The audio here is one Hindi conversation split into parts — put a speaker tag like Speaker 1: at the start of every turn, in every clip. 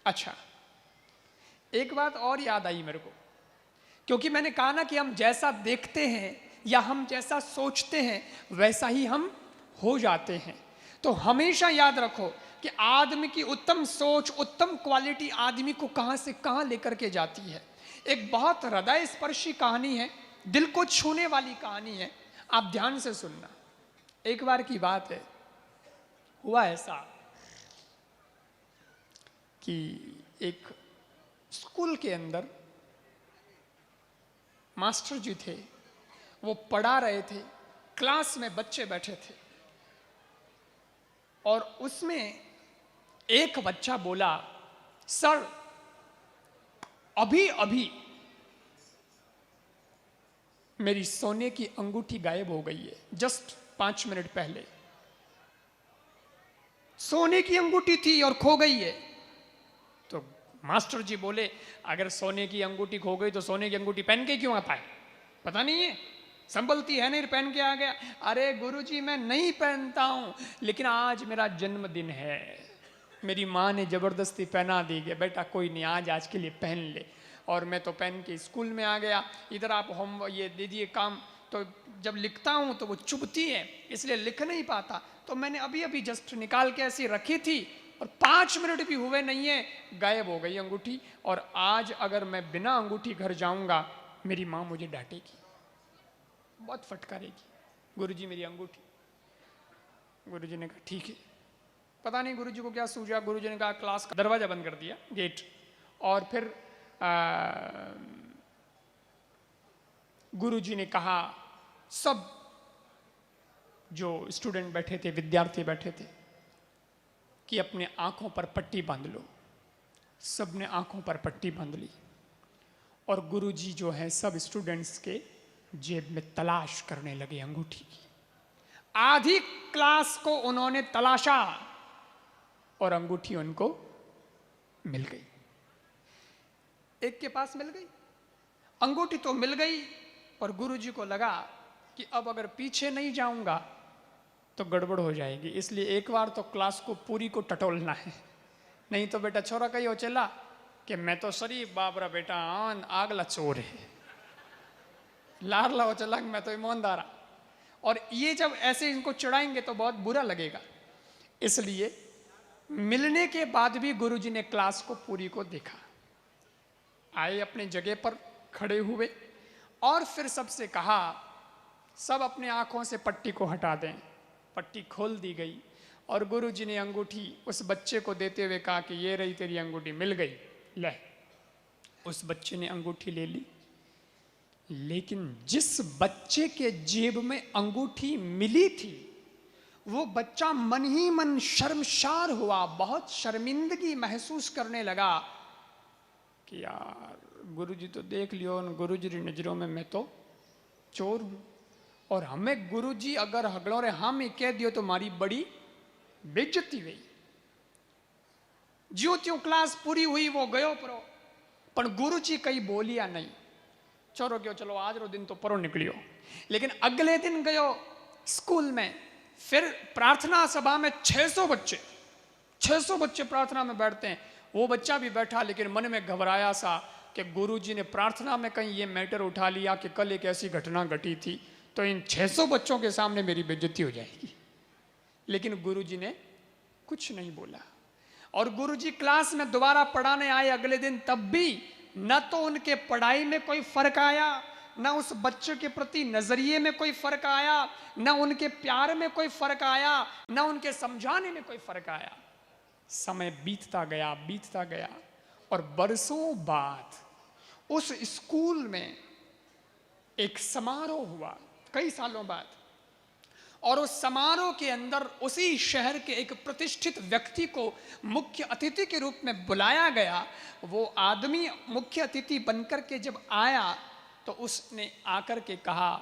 Speaker 1: अच्छा, एक बात और याद आई मेरे को, क्योंकि मैंने कहा ना कि हम जैसा देखते हैं या हम जैसा सोचते हैं वैसा ही हम हो जाते हैं। तो हमेशा याद रखो कि आदमी की उत्तम सोच, उत्तम क्वालिटी आदमी को कहां से कहां लेकर के जाती है। एक बहुत हृदय स्पर्शी कहानी है, दिल को छूने वाली कहानी है, आप ध्यान से सुनना। एक बार की बात है, हुआ ऐसा कि एक स्कूल के अंदर मास्टर जी थे, वो पढ़ा रहे थे, क्लास में बच्चे बैठे थे और उसमें एक बच्चा बोला, सर अभी अभी मेरी सोने की अंगूठी गायब हो गई है, जस्ट 5 मिनट पहले सोने की अंगूठी थी और खो गई है। तो मास्टर जी बोले, अगर सोने की अंगूठी खो गई तो सोने की अंगूठी पहन के क्यों आता है, पता नहीं है, संभलती है नहीं, पहन के आ गया। अरे गुरुजी मैं नहीं पहनता हूं, लेकिन आज मेरा जन्मदिन है, मेरी माँ ने जबरदस्ती पहना दी कि बेटा कोई नहीं, आज के लिए पहन ले। और मैं तो पहन के स्कूल में आ गया, इधर आप होम ये दे दिए काम, तो जब लिखता हूं तो वो चुभती है, इसलिए लिख नहीं पाता, तो मैंने अभी अभी जस्ट निकाल के ऐसी रखी थी और 5 मिनट भी हुए नहीं है, गायब हो गई अंगूठी। और आज अगर मैं बिना अंगूठी घर जाऊंगा, मेरी माँ मुझे डांटेगी, बहुत फटकारेगी, गुरुजी मेरी अंगूठी। गुरुजी ने कहा ठीक है। पता नहीं गुरुजी को क्या सूझा, गुरुजी ने कहा क्लास का दरवाजा बंद कर दिया, गेट, और फिर गुरुजी ने कहा, सब जो स्टूडेंट बैठे थे, विद्यार्थी बैठे थे, कि अपने आंखों पर पट्टी बांध लो। सब ने आंखों पर पट्टी बांध ली और गुरुजी जो है सब स्टूडेंट्स के जेब में तलाश करने लगे अंगूठी की। आधी क्लास को उन्होंने तलाशा और अंगूठी उनको मिल गई। एक के पास मिल गई अंगूठी, तो मिल गई, और गुरुजी को लगा कि अब अगर पीछे नहीं जाऊंगा तो गड़बड़ हो जाएगी, इसलिए एक बार तो क्लास को पूरी को टटोलना है, नहीं तो बेटा छोरा कही हो चला कि मैं तो शरीफ बाबरा बेटा आन आगला चोर है, लारला हो चला मैं तो ईमानदार। और ये जब ऐसे इनको चढ़ाएंगे तो बहुत बुरा लगेगा, इसलिए मिलने के बाद भी गुरुजी ने क्लास को पूरी को देखा, आए अपने जगह पर खड़े हुए और फिर सबसे कहा, सब अपने आंखों से पट्टी को हटा दें। पट्टी खोल दी गई और गुरुजी ने अंगूठी उस बच्चे को देते हुए कहा कि ये रही तेरी अंगूठी, मिल गई, ले। उस बच्चे ने अंगूठी ले ली, लेकिन जिस बच्चे के जेब में अंगूठी मिली थी वो बच्चा मन ही मन शर्मसार हुआ, बहुत शर्मिंदगी महसूस करने लगा कि यार गुरुजी तो देख लियो, उन गुरुजी की नजरों में मैं तो चोर हूं, और हमें गुरुजी अगर हगड़ों रे हम ही कह दियो तो हमारी बड़ी बेइज्जती हुई। ज्यों त्यों क्लास पूरी हुई, वो गयो परो, पर गुरुजी कहीं बोलिया नहीं, छोरो क्यों चलो आज रो दिन तो परो निकलियो। लेकिन अगले दिन गयो स्कूल में, फिर प्रार्थना सभा में 600 बच्चे प्रार्थना में बैठते हैं, वो बच्चा भी बैठा, लेकिन मन में घबराया सा कि गुरुजी ने प्रार्थना में कहीं ये मैटर उठा लिया कि कल एक ऐसी घटना घटी थी तो इन 600 बच्चों के सामने मेरी बेइज्जती हो जाएगी। लेकिन गुरुजी ने कुछ नहीं बोला, और गुरुजी क्लास में दोबारा पढ़ाने आए अगले दिन, तब भी न तो उनके पढ़ाई में कोई फर्क आया, न उस बच्चे के प्रति नजरिए में कोई फर्क आया, न उनके प्यार में कोई फर्क आया, न उनके समझाने में कोई फर्क आया। समय बीतता गया और बरसों बाद उस स्कूल में एक समारोह हुआ, कई सालों बाद, और उस समारोह के अंदर उसी शहर के एक प्रतिष्ठित व्यक्ति को मुख्य अतिथि के रूप में बुलाया गया। वो आदमी मुख्य अतिथि बनकर के जब आया तो उसने आकर के कहा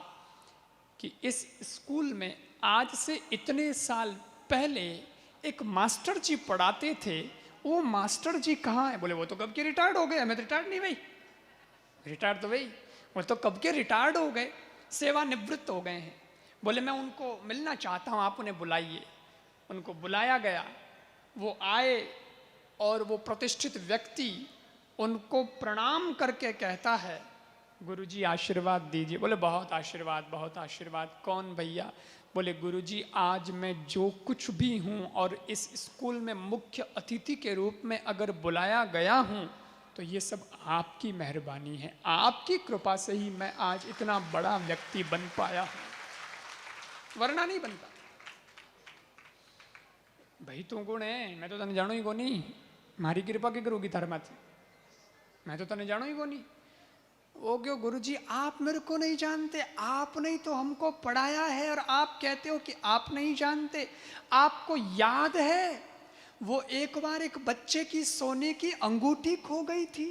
Speaker 1: कि इस स्कूल में आज से इतने साल पहले एक मास्टर जी पढ़ाते थे, वो मास्टर जी कहाँ हैं? बोले वो तो कब के रिटायर्ड हो गए। मैं तो रिटायर्ड नहीं भाई, रिटायर्ड तो भाई वो तो कब के रिटायर्ड हो गए, सेवानिवृत्त हो गए हैं। बोले मैं उनको मिलना चाहता हूँ, आप उन्हें बुलाइए। उनको बुलाया गया, वो आए और वो प्रतिष्ठित व्यक्ति उनको प्रणाम करके कहता है, गुरुजी आशीर्वाद दीजिए। बोले बहुत आशीर्वाद, बहुत आशीर्वाद। कौन भैया? बोले गुरुजी, आज मैं जो कुछ भी हूँ और इस स्कूल में मुख्य अतिथि के रूप में अगर बुलाया गया हूँ तो ये सब आपकी मेहरबानी है, आपकी कृपा से ही मैं आज इतना बड़ा व्यक्ति बन पाया हूँ, वरना नहीं बनता। भाई तू कौन है? मैं तो तने जानो ही को नहीं, मारी कृपा की करूँगी थारे माथे, मैं तो तने जानो ही को नहीं। वो क्यों गुरुजी, आप मेरे को नहीं जानते, आपने ही तो हमको पढ़ाया है और आप कहते हो कि आप नहीं जानते। आपको याद है वो एक बार एक बच्चे की सोने की अंगूठी खो गई थी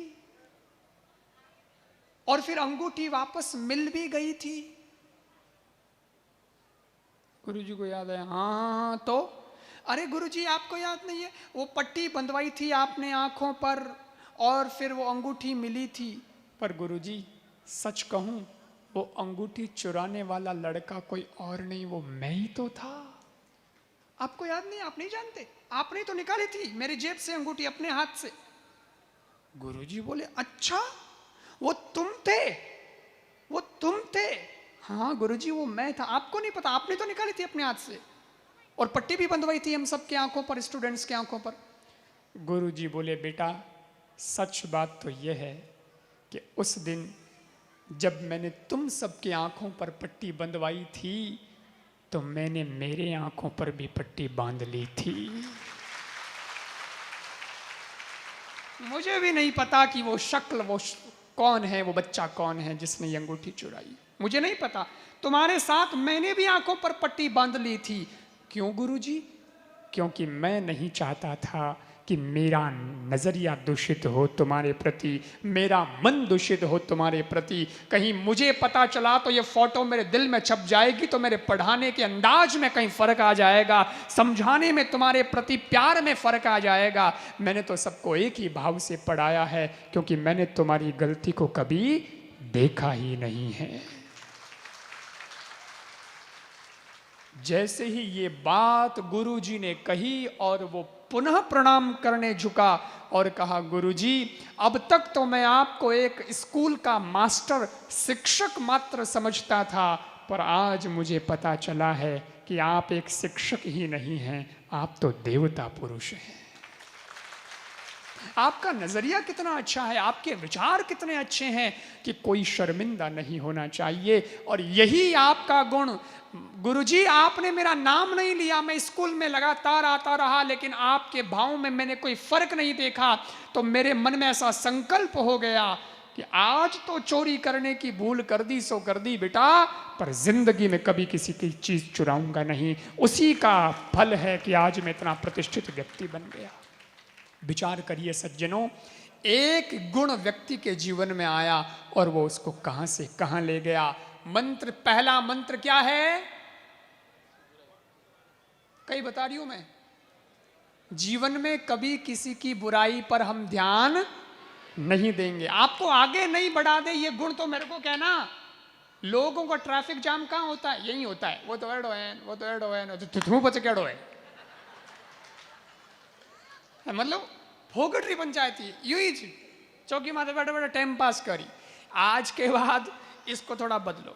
Speaker 1: और फिर अंगूठी वापस मिल भी गई थी। गुरुजी को याद है? हाँ तो अरे गुरुजी आपको याद नहीं है? वो पट्टी बंधवाई थी आपने आंखों पर और फिर वो अंगूठी मिली थी। पर गुरुजी सच कहूं, वो अंगूठी चुराने वाला लड़का कोई और नहीं, वो मैं ही तो था। आपको याद नहीं? आप नहीं जानते? आपने तो निकाली थी मेरी जेब से अंगूठी अपने हाथ से। गुरुजी बोले अच्छा, वो तुम थे? वो तुम थे? हाँ गुरुजी वो मैं था। आपको नहीं पता? आपने तो निकाली थी अपने हाथ से और पट्टी भी बंधवाई थी हम सबके आंखों पर, स्टूडेंट्स के आंखों पर। गुरुजी बोले बेटा सच बात तो यह है कि उस दिन जब मैंने तुम सबके आंखों पर पट्टी बंधवाई थी तो मैंने मेरे आंखों पर भी पट्टी बांध ली थी। मुझे भी नहीं पता कि वो शक्ल, वो कौन है, वो बच्चा कौन है जिसने ये अंगूठी चुराई, मुझे नहीं पता। तुम्हारे साथ मैंने भी आंखों पर पट्टी बांध ली थी। क्यों गुरुजी? क्योंकि मैं नहीं चाहता था कि मेरा नजरिया दूषित हो तुम्हारे प्रति, मेरा मन दूषित हो तुम्हारे प्रति। कहीं मुझे पता चला तो ये फोटो मेरे दिल में छप जाएगी तो मेरे पढ़ाने के अंदाज में कहीं फर्क आ जाएगा, समझाने में तुम्हारे प्रति प्यार में फर्क आ जाएगा। मैंने तो सबको एक ही भाव से पढ़ाया है क्योंकि मैंने तुम्हारी गलती को कभी देखा ही नहीं है। जैसे ही ये बात गुरुजी ने कही और वो पुनः प्रणाम करने झुका और कहा गुरुजी अब तक तो मैं आपको एक स्कूल का मास्टर, शिक्षक मात्र समझता था, पर आज मुझे पता चला है कि आप एक शिक्षक ही नहीं हैं, आप तो देवता पुरुष हैं। आपका नजरिया कितना अच्छा है, आपके विचार कितने अच्छे हैं कि कोई शर्मिंदा नहीं होना चाहिए। और यही आपका गुण। गुरुजी आपने मेरा नाम नहीं लिया, मैं स्कूल में लगातार आता रहा, लेकिन आपके भावों में मैंने कोई फर्क नहीं देखा, तो मेरे मन में ऐसा संकल्प हो गया कि आज तो चोरी करने की भूल कर दी सो कर दी बेटा, पर जिंदगी में कभी किसी की चीज चुराऊंगा नहीं। उसी का फल है कि आज मैं इतना प्रतिष्ठित व्यक्ति बन गया। विचार करिए सज्जनों, एक गुण व्यक्ति के जीवन में आया और वो उसको कहां से कहां ले गया। मंत्र, पहला मंत्र क्या है? कई बता रही हूं मैं। जीवन में कभी किसी की बुराई पर हम ध्यान नहीं देंगे। आपको आगे नहीं बढ़ा दे ये गुण तो मेरे को कहना। लोगों का ट्रैफिक जाम कहां होता है? यही होता है। वो तो एडो है, वो तो एडो है, तू बच केड़ो है, मतलब फोगटरी पंचायती यू ही चौकी माथे बैठे बैठे टाइम पास करी। आज के बाद इसको थोड़ा बदलो।